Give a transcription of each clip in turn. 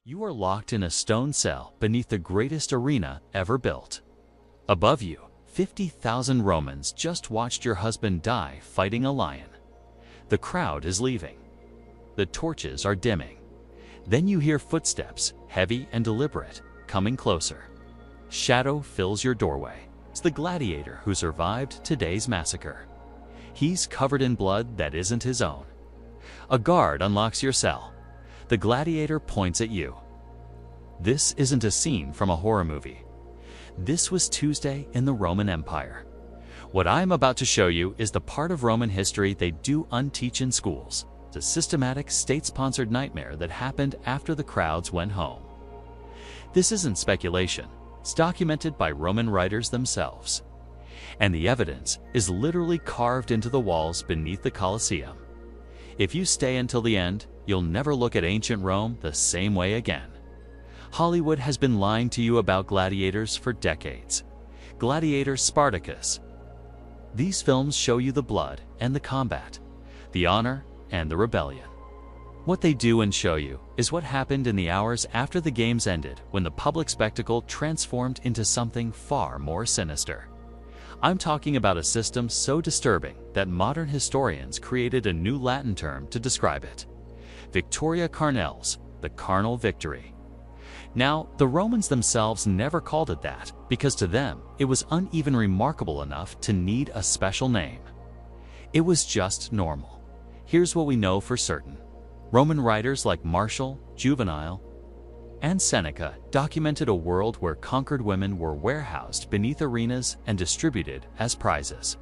You are locked in a stone cell beneath the greatest arena ever built. Above you, 50,000 Romans just watched your husband die fighting a lion. The crowd is leaving. The torches are dimming. Then you hear footsteps, heavy and deliberate, coming closer. Shadow fills your doorway. It's the gladiator who survived today's massacre. He's covered in blood that isn't his own. A guard unlocks your cell. The gladiator points at you. This isn't a scene from a horror movie. This was Tuesday in the Roman Empire. What I'm about to show you is the part of Roman history they do unteach in schools. It's a systematic, state-sponsored nightmare that happened after the crowds went home. This isn't speculation. It's documented by Roman writers themselves. And the evidence is literally carved into the walls beneath the Colosseum. If you stay until the end, you'll never look at ancient Rome the same way again. Hollywood has been lying to you about gladiators for decades. Gladiator Spartacus. These films show you the blood and the combat, the honor and the rebellion. What they do and show you is what happened in the hours after the games ended, when the public spectacle transformed into something far more sinister. I'm talking about a system so disturbing that modern historians created a new Latin term to describe it. Victoria Carnales, the carnal victory. Now, the Romans themselves never called it that, because to them, it was uneven remarkable enough to need a special name. It was just normal. Here's what we know for certain. Roman writers like Martial, Juvenal, and Seneca documented a world where conquered women were warehoused beneath arenas and distributed as prizes.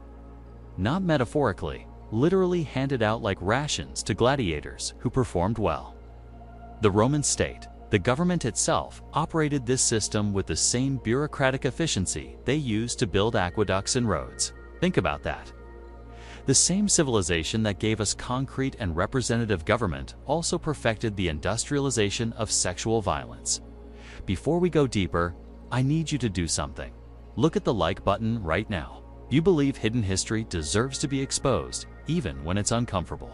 Not metaphorically, literally handed out like rations to gladiators who performed well. The Roman state, the government itself, operated this system with the same bureaucratic efficiency they used to build aqueducts and roads. Think about that. The same civilization that gave us concrete and representative government also perfected the industrialization of sexual violence. Before we go deeper, I need you to do something. Look at the like button right now. You believe hidden history deserves to be exposed, even when it's uncomfortable.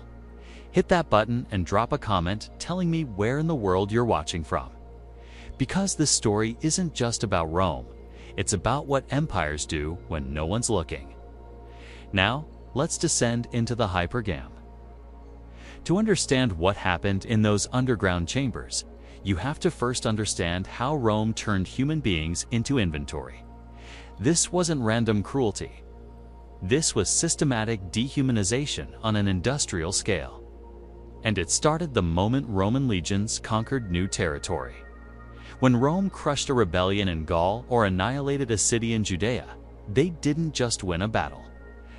Hit that button and drop a comment telling me where in the world you're watching from. Because this story isn't just about Rome, it's about what empires do when no one's looking. Now, let's descend into the hypergam. To understand what happened in those underground chambers, you have to first understand how Rome turned human beings into inventory. This wasn't random cruelty. This was systematic dehumanization on an industrial scale. And it started the moment Roman legions conquered new territory. When Rome crushed a rebellion in Gaul or annihilated a city in Judea, they didn't just win a battle.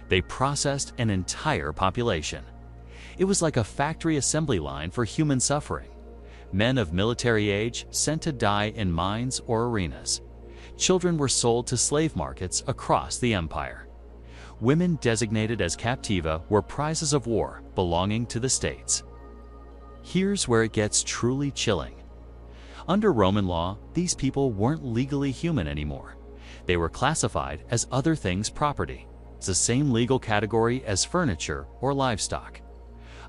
They processed an entire population. It was like a factory assembly line for human suffering. Men of military age sent to die in mines or arenas. Children were sold to slave markets across the empire. Women designated as captiva were prizes of war belonging to the states. Here's where it gets truly chilling. Under Roman law, these people weren't legally human anymore. They were classified as other things' property. It's the same legal category as furniture or livestock.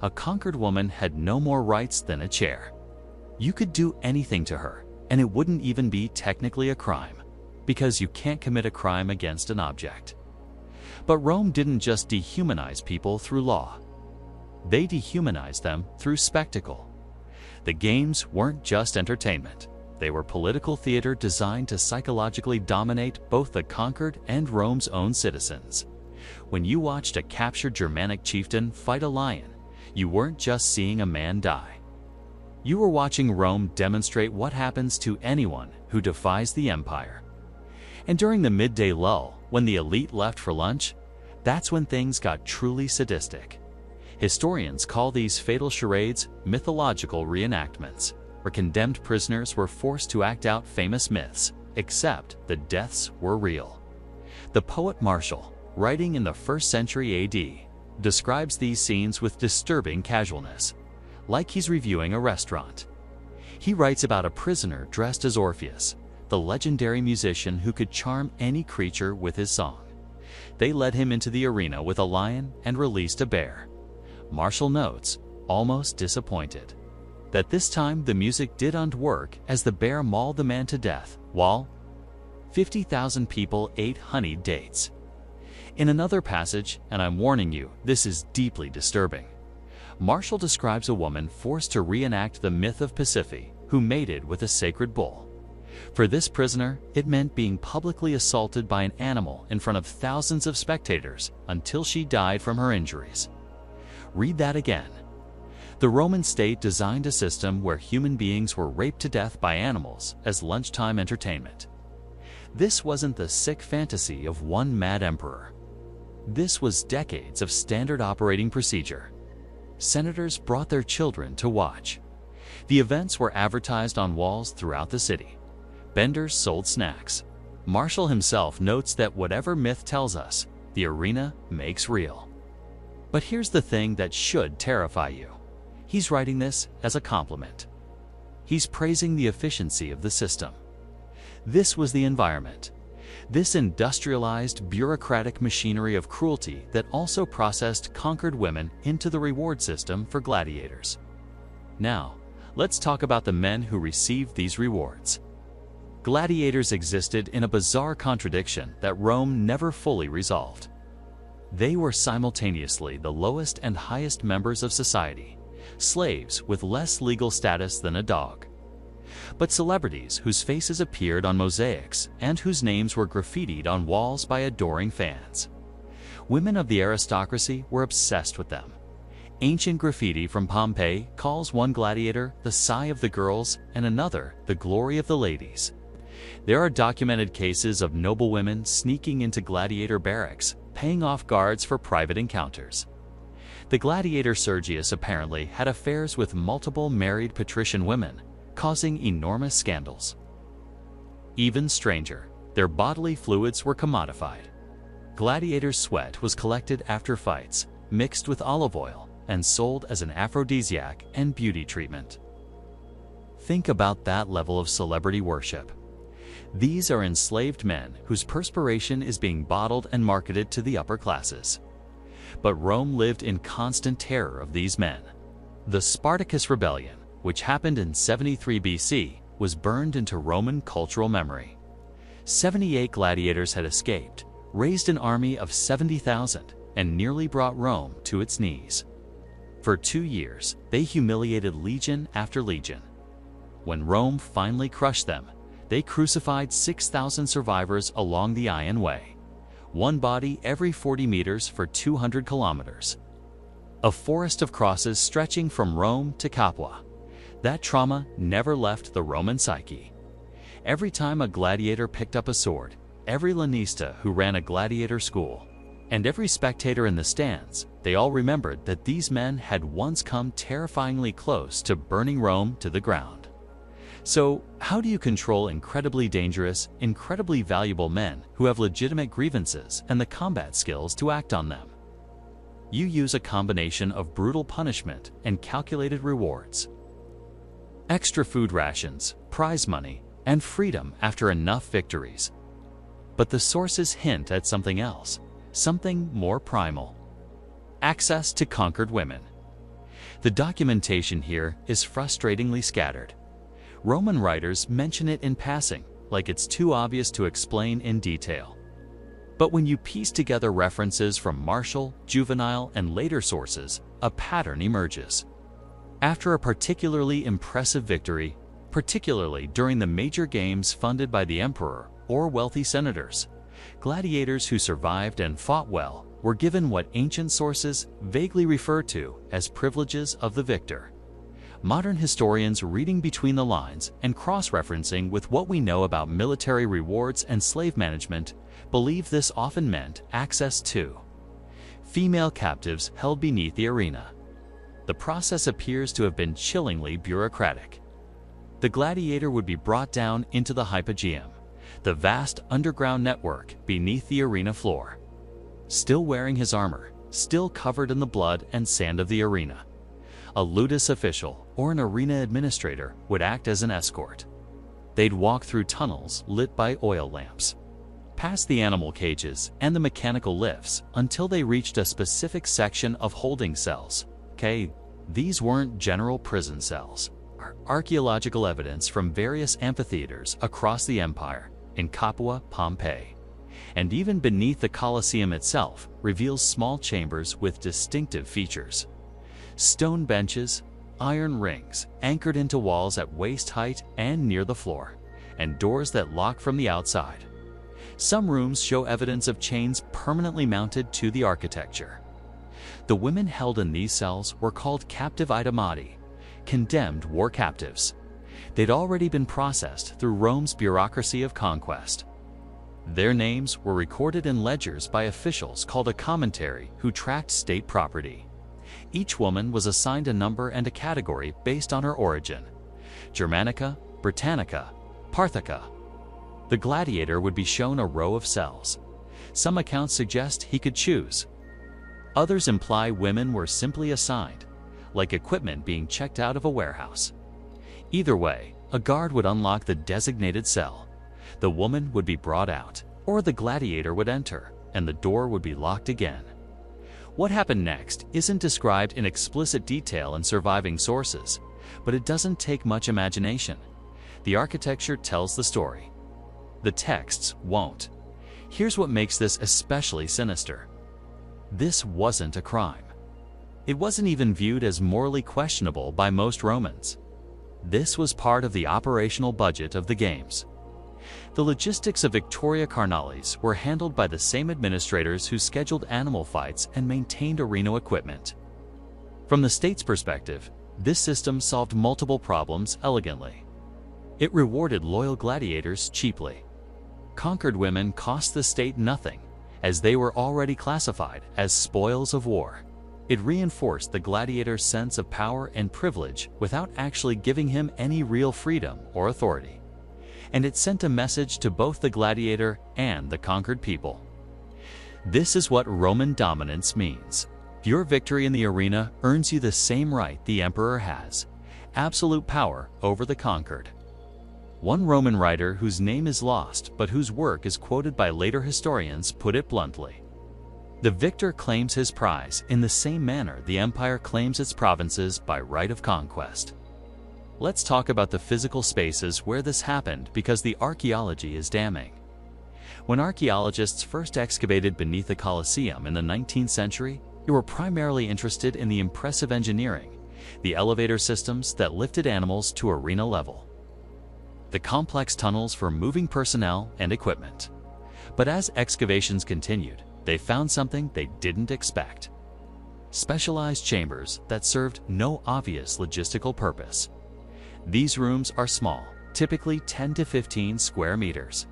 A conquered woman had no more rights than a chair. You could do anything to her, and it wouldn't even be technically a crime, because you can't commit a crime against an object. But Rome didn't just dehumanize people through law. They dehumanized them through spectacle. The games weren't just entertainment. They were political theater designed to psychologically dominate both the conquered and Rome's own citizens. When you watched a captured Germanic chieftain fight a lion, you weren't just seeing a man die. You were watching Rome demonstrate what happens to anyone who defies the empire. And during the midday lull, when the elite left for lunch, that's when things got truly sadistic. Historians call these fatal charades mythological reenactments, where condemned prisoners were forced to act out famous myths, except the deaths were real. The poet Martial, writing in the 1st century AD, describes these scenes with disturbing casualness, like he's reviewing a restaurant. He writes about a prisoner dressed as Orpheus, the legendary musician who could charm any creature with his song. They led him into the arena with a lion and released a bear. Martial notes, almost disappointed. that this time the music didn't work as the bear mauled the man to death, while 50,000 people ate honeyed dates. In another passage, and I'm warning you, this is deeply disturbing, Marshall describes a woman forced to reenact the myth of Pasiphae, who mated with a sacred bull. For this prisoner, it meant being publicly assaulted by an animal in front of thousands of spectators until she died from her injuries. Read that again. The Roman state designed a system where human beings were raped to death by animals as lunchtime entertainment. This wasn't the sick fantasy of one mad emperor. This was decades of standard operating procedure. Senators brought their children to watch. The events were advertised on walls throughout the city. Vendors sold snacks. Marshall himself notes that whatever myth tells us, the arena makes real. But here's the thing that should terrify you. He's writing this as a compliment. He's praising the efficiency of the system. This was the environment. This industrialized, bureaucratic machinery of cruelty that also processed conquered women into the reward system for gladiators. Now, let's talk about the men who received these rewards. Gladiators existed in a bizarre contradiction that Rome never fully resolved. They were simultaneously the lowest and highest members of society, slaves with less legal status than a dog, but celebrities whose faces appeared on mosaics and whose names were graffitied on walls by adoring fans. Women of the aristocracy were obsessed with them. Ancient graffiti from Pompeii calls one gladiator the sigh of the girls and another the glory of the ladies. There are documented cases of noble women sneaking into gladiator barracks, paying off guards for private encounters. The gladiator Sergius apparently had affairs with multiple married patrician women, causing enormous scandals. Even stranger, their bodily fluids were commodified. Gladiators' sweat was collected after fights, mixed with olive oil, and sold as an aphrodisiac and beauty treatment. Think about that level of celebrity worship. These are enslaved men whose perspiration is being bottled and marketed to the upper classes. But Rome lived in constant terror of these men. The Spartacus Rebellion, which happened in 73 BC, was burned into Roman cultural memory. 78 gladiators had escaped, raised an army of 70,000, and nearly brought Rome to its knees. For 2 years, they humiliated legion after legion. When Rome finally crushed them, they crucified 6,000 survivors along the Iron Way, one body every 40 meters for 200 kilometers. A forest of crosses stretching from Rome to Capua. That trauma never left the Roman psyche. Every time a gladiator picked up a sword, every lanista who ran a gladiator school, and every spectator in the stands, they all remembered that these men had once come terrifyingly close to burning Rome to the ground. So, how do you control incredibly dangerous, incredibly valuable men who have legitimate grievances and the combat skills to act on them? You use a combination of brutal punishment and calculated rewards. Extra food rations, prize money, and freedom after enough victories. But the sources hint at something else, something more primal. Access to conquered women. The documentation here is frustratingly scattered. Roman writers mention it in passing, like it's too obvious to explain in detail. But when you piece together references from Martial, Juvenile, and later sources, a pattern emerges. After a particularly impressive victory, particularly during the major games funded by the emperor or wealthy senators, gladiators who survived and fought well were given what ancient sources vaguely refer to as privileges of the victor. Modern historians reading between the lines and cross-referencing with what we know about military rewards and slave management believe this often meant access to female captives held beneath the arena. The process appears to have been chillingly bureaucratic. The gladiator would be brought down into the hypogeum, the vast underground network beneath the arena floor. Still wearing his armor, still covered in the blood and sand of the arena, a ludus official or an arena administrator would act as an escort. They'd walk through tunnels lit by oil lamps, past the animal cages and the mechanical lifts until they reached a specific section of holding cells. These weren't general prison cells. archaeological evidence from various amphitheaters across the empire in Capua, Pompeii, and even beneath the Colosseum itself reveals small chambers with distinctive features. Stone benches, iron rings anchored into walls at waist height and near the floor, and doors that lock from the outside. Some rooms show evidence of chains permanently mounted to the architecture. The women held in these cells were called captive itemati, condemned war captives. They'd already been processed through Rome's bureaucracy of conquest. Their names were recorded in ledgers by officials called a commentary who tracked state property. Each woman was assigned a number and a category based on her origin: Germanica, Britannica, Parthica. The gladiator would be shown a row of cells. Some accounts suggest he could choose. Others imply women were simply assigned, like equipment being checked out of a warehouse. Either way, a guard would unlock the designated cell. The woman would be brought out, or the gladiator would enter, and the door would be locked again. What happened next isn't described in explicit detail in surviving sources, but it doesn't take much imagination. The architecture tells the story. The texts won't. Here's what makes this especially sinister. This wasn't a crime. It wasn't even viewed as morally questionable by most Romans. This was part of the operational budget of the games. The logistics of Victoria Carnales were handled by the same administrators who scheduled animal fights and maintained arena equipment. From the state's perspective, this system solved multiple problems elegantly. It rewarded loyal gladiators cheaply. Conquered women cost the state nothing, as they were already classified as spoils of war. It reinforced the gladiator's sense of power and privilege without actually giving him any real freedom or authority. And it sent a message to both the gladiator and the conquered people. This is what Roman dominance means. Your victory in the arena earns you the same right the emperor has: absolute power over the conquered. One Roman writer whose name is lost but whose work is quoted by later historians put it bluntly: the victor claims his prize in the same manner the empire claims its provinces by right of conquest. Let's talk about the physical spaces where this happened, because the archaeology is damning. When archaeologists first excavated beneath the Colosseum in the 19th century, they were primarily interested in the impressive engineering, the elevator systems that lifted animals to arena level, the complex tunnels for moving personnel and equipment. But as excavations continued, they found something they didn't expect: specialized chambers that served no obvious logistical purpose. These rooms are small, typically 10 to 15 square meters.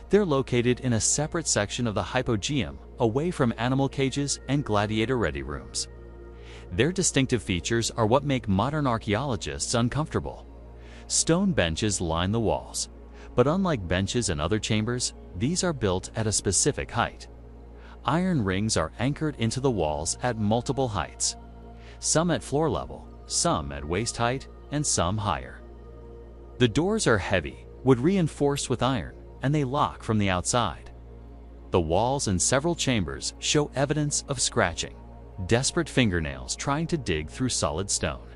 They're located in a separate section of the hypogeum, away from animal cages and gladiator-ready rooms. Their distinctive features are what make modern archaeologists uncomfortable. Stone benches line the walls, but unlike benches in other chambers, these are built at a specific height. Iron rings are anchored into the walls at multiple heights, some at floor level, some at waist height, and some higher. The doors are heavy, wood reinforced with iron, and they lock from the outside. The walls in several chambers show evidence of scratching, desperate fingernails trying to dig through solid stone.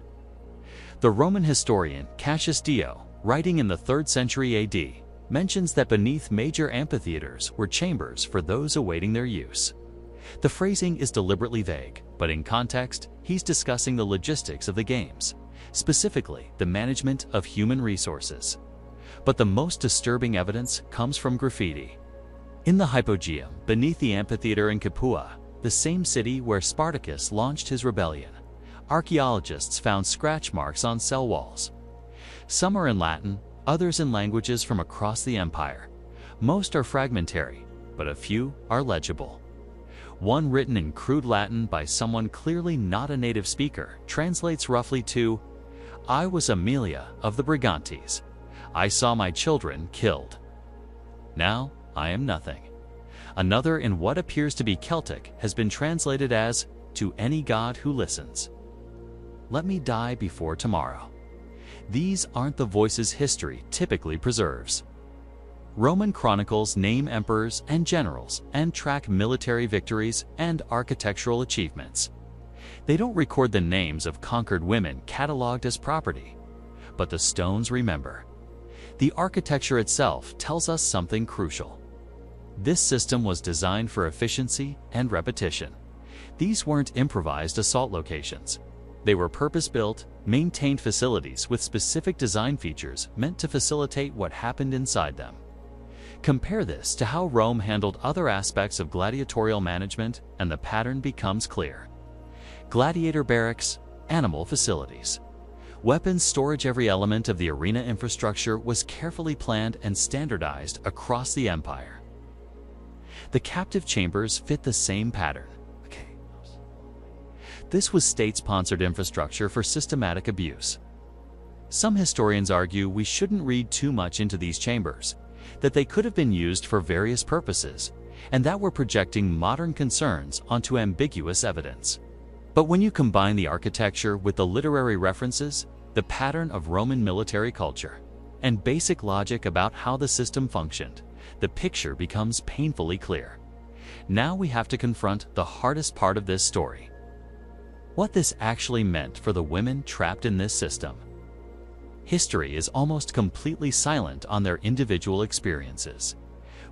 The Roman historian Cassius Dio, writing in the 3rd century AD, mentions that beneath major amphitheaters were chambers for those awaiting their use. The phrasing is deliberately vague, but in context, he's discussing the logistics of the games, specifically the management of human resources. But the most disturbing evidence comes from graffiti. In the hypogeum, beneath the amphitheater in Capua, the same city where Spartacus launched his rebellion, archaeologists found scratch marks on cell walls. Some are in Latin, others in languages from across the empire. Most are fragmentary, but a few are legible. One written in crude Latin by someone clearly not a native speaker translates roughly to, "I was Aemilia of the Brigantes. I saw my children killed. Now I am nothing." Another, in what appears to be Celtic, has been translated as, "To any god who listens. Let me die before tomorrow." These aren't the voices history typically preserves. Roman chronicles name emperors and generals and track military victories and architectural achievements. They don't record the names of conquered women cataloged as property. but the stones remember. The architecture itself tells us something crucial. This system was designed for efficiency and repetition. These weren't improvised assault locations. They were purpose-built, maintained facilities with specific design features meant to facilitate what happened inside them. Compare this to how Rome handled other aspects of gladiatorial management, and the pattern becomes clear. Gladiator barracks, animal facilities. Weapons storage. Every element of the arena infrastructure was carefully planned and standardized across the empire. The captive chambers fit the same pattern. This was state-sponsored infrastructure for systematic abuse. Some historians argue we shouldn't read too much into these chambers, that they could have been used for various purposes, and that we're projecting modern concerns onto ambiguous evidence. But when you combine the architecture with the literary references, the pattern of Roman military culture, and basic logic about how the system functioned, the picture becomes painfully clear. Now we have to confront the hardest part of this story: what this actually meant for the women trapped in this system. History is almost completely silent on their individual experiences.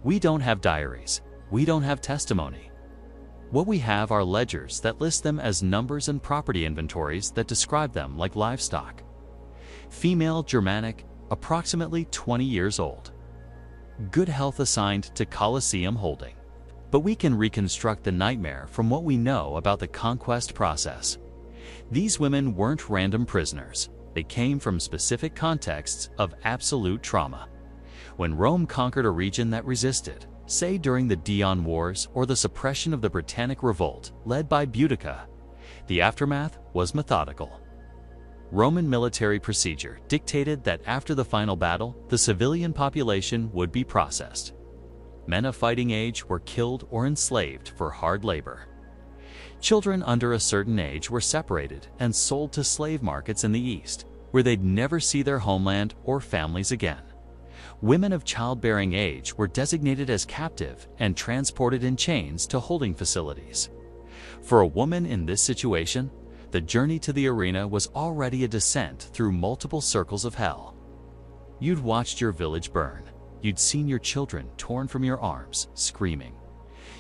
We don't have diaries. We don't have testimony. What we have are ledgers that list them as numbers and property inventories that describe them like livestock. Female, Germanic, approximately 20 years old. Good health assigned to Colosseum holding. But we can reconstruct the nightmare from what we know about the conquest process. These women weren't random prisoners. They came from specific contexts of absolute trauma. When Rome conquered a region that resisted, say during the Dion Wars or the suppression of the Britannic Revolt led by Boudica, the aftermath was methodical. Roman military procedure dictated that after the final battle, the civilian population would be processed. Men of fighting age were killed or enslaved for hard labor. Children under a certain age were separated and sold to slave markets in the East, where they'd never see their homeland or families again. Women of childbearing age were designated as captive and transported in chains to holding facilities. For a woman in this situation, the journey to the arena was already a descent through multiple circles of hell. You'd watched your village burn. You'd seen your children torn from your arms, screaming.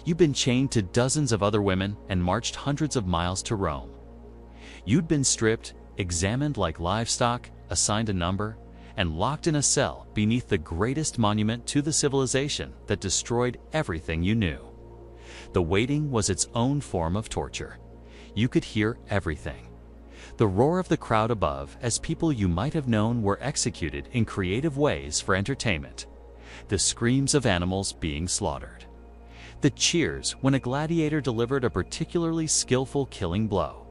You'd been chained to dozens of other women and marched hundreds of miles to Rome. You'd been stripped, examined like livestock, assigned a number, and locked in a cell beneath the greatest monument to the civilization that destroyed everything you knew. The waiting was its own form of torture. You could hear everything. The roar of the crowd above as people you might have known were executed in creative ways for entertainment. The screams of animals being slaughtered. The cheers when a gladiator delivered a particularly skillful killing blow.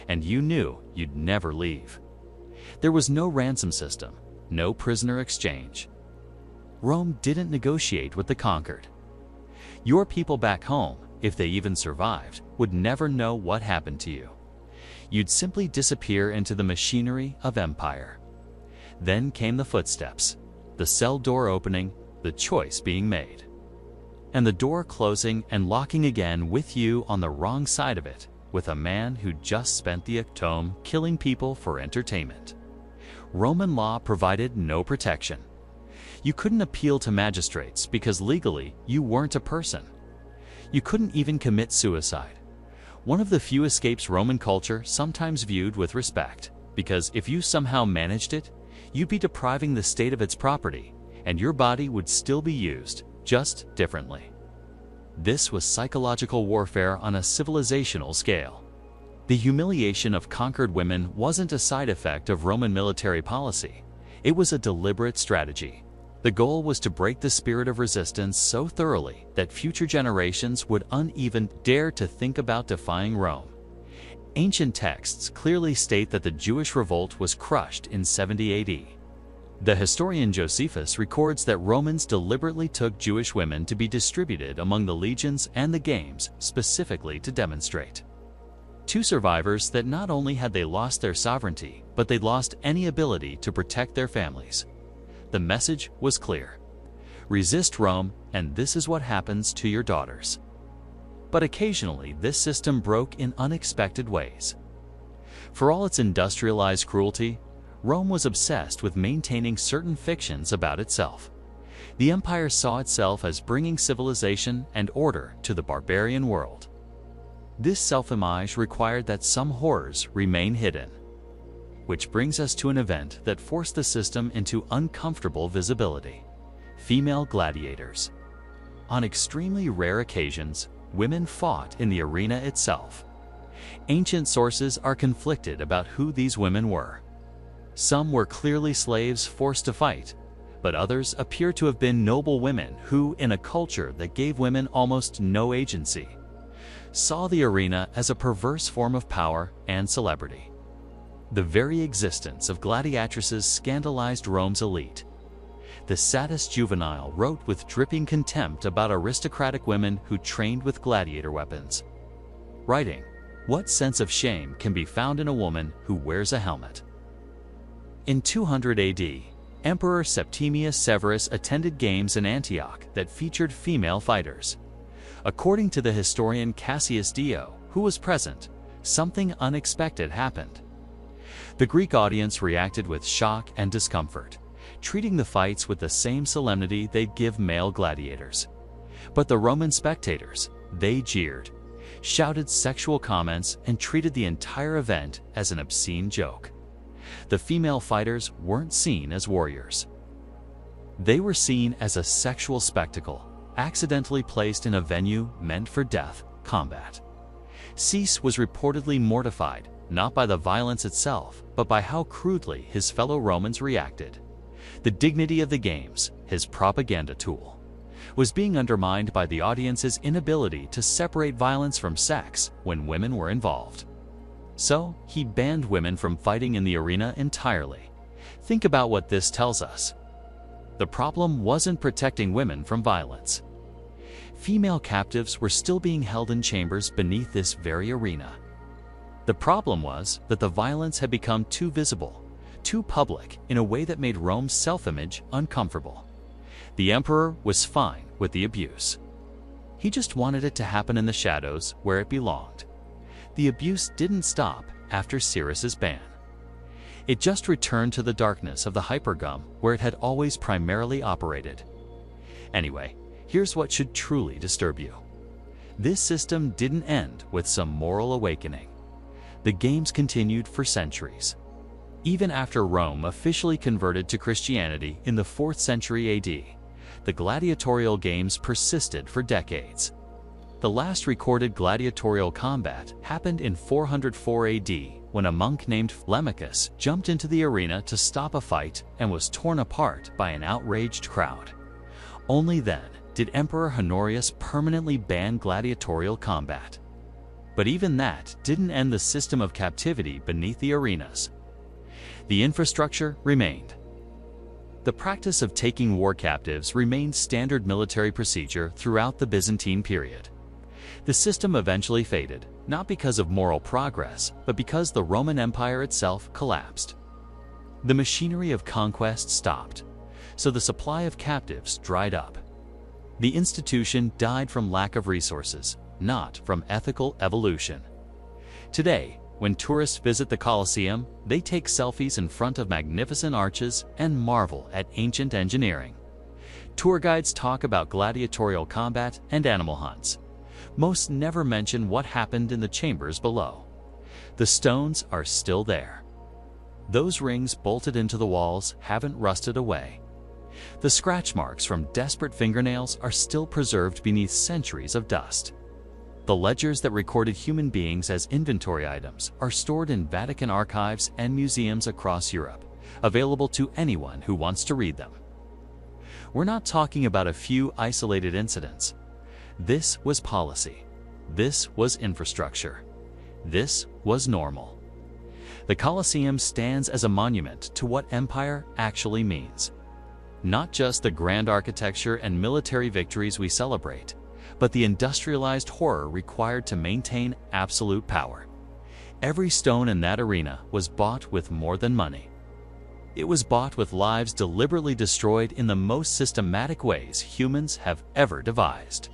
And you knew you'd never leave. There was no ransom system, no prisoner exchange. Rome didn't negotiate with the conquered. Your people back home, if they even survived, would never know what happened to you. You'd simply disappear into the machinery of empire. Then came the footsteps, the cell door opening, the choice being made. And the door closing and locking again with you on the wrong side of it, with a man who just spent the Octome killing people for entertainment. Roman law provided no protection. You couldn't appeal to magistrates because legally you weren't a person. You couldn't even commit suicide. One of the few escapes Roman culture sometimes viewed with respect, because if you somehow managed it, you'd be depriving the state of its property, and your body would still be used, just differently. This was psychological warfare on a civilizational scale. The humiliation of conquered women wasn't a side effect of Roman military policy. It was a deliberate strategy. The goal was to break the spirit of resistance so thoroughly that future generations would uneven dare to think about defying Rome. Ancient texts clearly state that the Jewish revolt was crushed in 70 AD. The historian Josephus records that Romans deliberately took Jewish women to be distributed among the legions and the games specifically to demonstrate. Two survivors that not only had they lost their sovereignty, but they'd lost any ability to protect their families. The message was clear. Resist Rome, and this is what happens to your daughters. But occasionally, this system broke in unexpected ways. For all its industrialized cruelty, Rome was obsessed with maintaining certain fictions about itself. The empire saw itself as bringing civilization and order to the barbarian world. This self-image required that some horrors remain hidden. Which brings us to an event that forced the system into uncomfortable visibility: female gladiators. On extremely rare occasions, women fought in the arena itself. Ancient sources are conflicted about who these women were. Some were clearly slaves forced to fight, but others appear to have been noble women who, in a culture that gave women almost no agency, saw the arena as a perverse form of power and celebrity. The very existence of gladiatresses scandalized Rome's elite. The saddest juvenile wrote with dripping contempt about aristocratic women who trained with gladiator weapons, writing, "What sense of shame can be found in a woman who wears a helmet?" In 200 AD, Emperor Septimius Severus attended games in Antioch that featured female fighters. According to the historian Cassius Dio, who was present, something unexpected happened. The Greek audience reacted with shock and discomfort, treating the fights with the same solemnity they'd give male gladiators. But the Roman spectators, they jeered, shouted sexual comments, and treated the entire event as an obscene joke. The female fighters weren't seen as warriors. They were seen as a sexual spectacle, accidentally placed in a venue meant for death, combat. Cease was reportedly mortified, not by the violence itself, but by how crudely his fellow Romans reacted. The dignity of the games, his propaganda tool, was being undermined by the audience's inability to separate violence from sex when women were involved. So, he banned women from fighting in the arena entirely. Think about what this tells us. The problem wasn't protecting women from violence. Female captives were still being held in chambers beneath this very arena. The problem was that the violence had become too visible, too public, in a way that made Rome's self-image uncomfortable. The emperor was fine with the abuse. He just wanted it to happen in the shadows where it belonged. The abuse didn't stop after Cyrus's ban. It just returned to the darkness of the hypergum where it had always primarily operated. Anyway, here's what should truly disturb you. This system didn't end with some moral awakening. The games continued for centuries. Even after Rome officially converted to Christianity in the 4th century AD, the gladiatorial games persisted for decades. The last recorded gladiatorial combat happened in 404 AD when a monk named Lemachus jumped into the arena to stop a fight and was torn apart by an outraged crowd. Only then did Emperor Honorius permanently ban gladiatorial combat. But even that didn't end the system of captivity beneath the arenas. The infrastructure remained. The practice of taking war captives remained standard military procedure throughout the Byzantine period. The system eventually faded, not because of moral progress, but because the Roman Empire itself collapsed. The machinery of conquest stopped, so the supply of captives dried up. The institution died from lack of resources, not from ethical evolution. Today, when tourists visit the Colosseum, they take selfies in front of magnificent arches and marvel at ancient engineering. Tour guides talk about gladiatorial combat and animal hunts. Most never mention what happened in the chambers below. The stones are still there. Those rings bolted into the walls haven't rusted away. The scratch marks from desperate fingernails are still preserved beneath centuries of dust. The ledgers that recorded human beings as inventory items are stored in Vatican archives and museums across Europe, available to anyone who wants to read them. We're not talking about a few isolated incidents. This was policy. This was infrastructure. This was normal. The Colosseum stands as a monument to what empire actually means. Not just the grand architecture and military victories we celebrate, but the industrialized horror required to maintain absolute power. Every stone in that arena was bought with more than money. It was bought with lives deliberately destroyed in the most systematic ways humans have ever devised.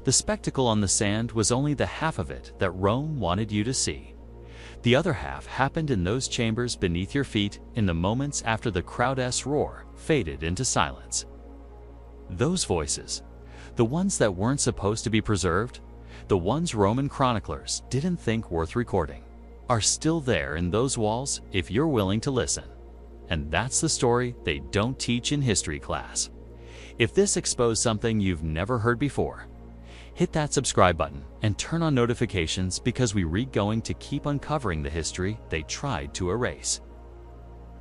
The spectacle on the sand was only the half of it that Rome wanted you to see. The other half happened in those chambers beneath your feet in the moments after the crowd's roar faded into silence. Those voices, the ones that weren't supposed to be preserved, the ones Roman chroniclers didn't think worth recording, are still there in those walls if you're willing to listen. And that's the story they don't teach in history class. If this exposed something you've never heard before, hit that subscribe button and turn on notifications because we're going to keep uncovering the history they tried to erase.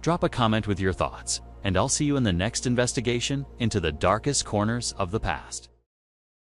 Drop a comment with your thoughts, and I'll see you in the next investigation into the darkest corners of the past.